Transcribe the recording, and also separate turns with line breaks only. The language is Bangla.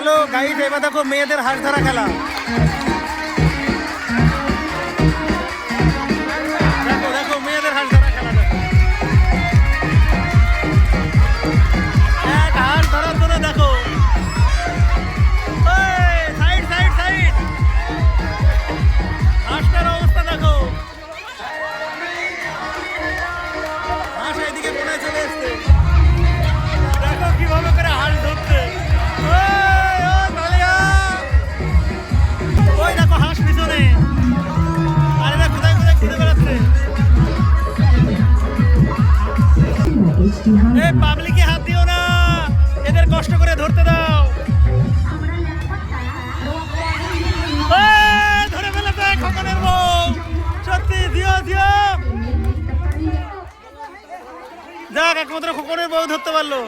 হ্যালো গাইড, এবার দেখো মেয়েদের হাঁস ধরা খেলা। দেখো দেখো মেয়েদের হাঁস ধরা খেলা। দেখো এক হাঁস ধরার জন্য দেখো সাইড সাইড সাইড, হাঁসটার অবস্থা দেখো। হাঁস এইদিকে কোনায় চলে এসছে, দেখো কিভাবে করে হাঁস ধরছে। ওই দেখো হাঁস পিছনে, আরে না কোথায় কোথায় ঘুরে বেড়াচ্ছে। পাবলিকে হাত দিও না, এদের কষ্ট করে ধরতে দাও। ধরে ফেলেছে খোকনের বউ, সত্যি দিও দিও। যাক একমাত্র খোকনের বউ ধরতে পারলো।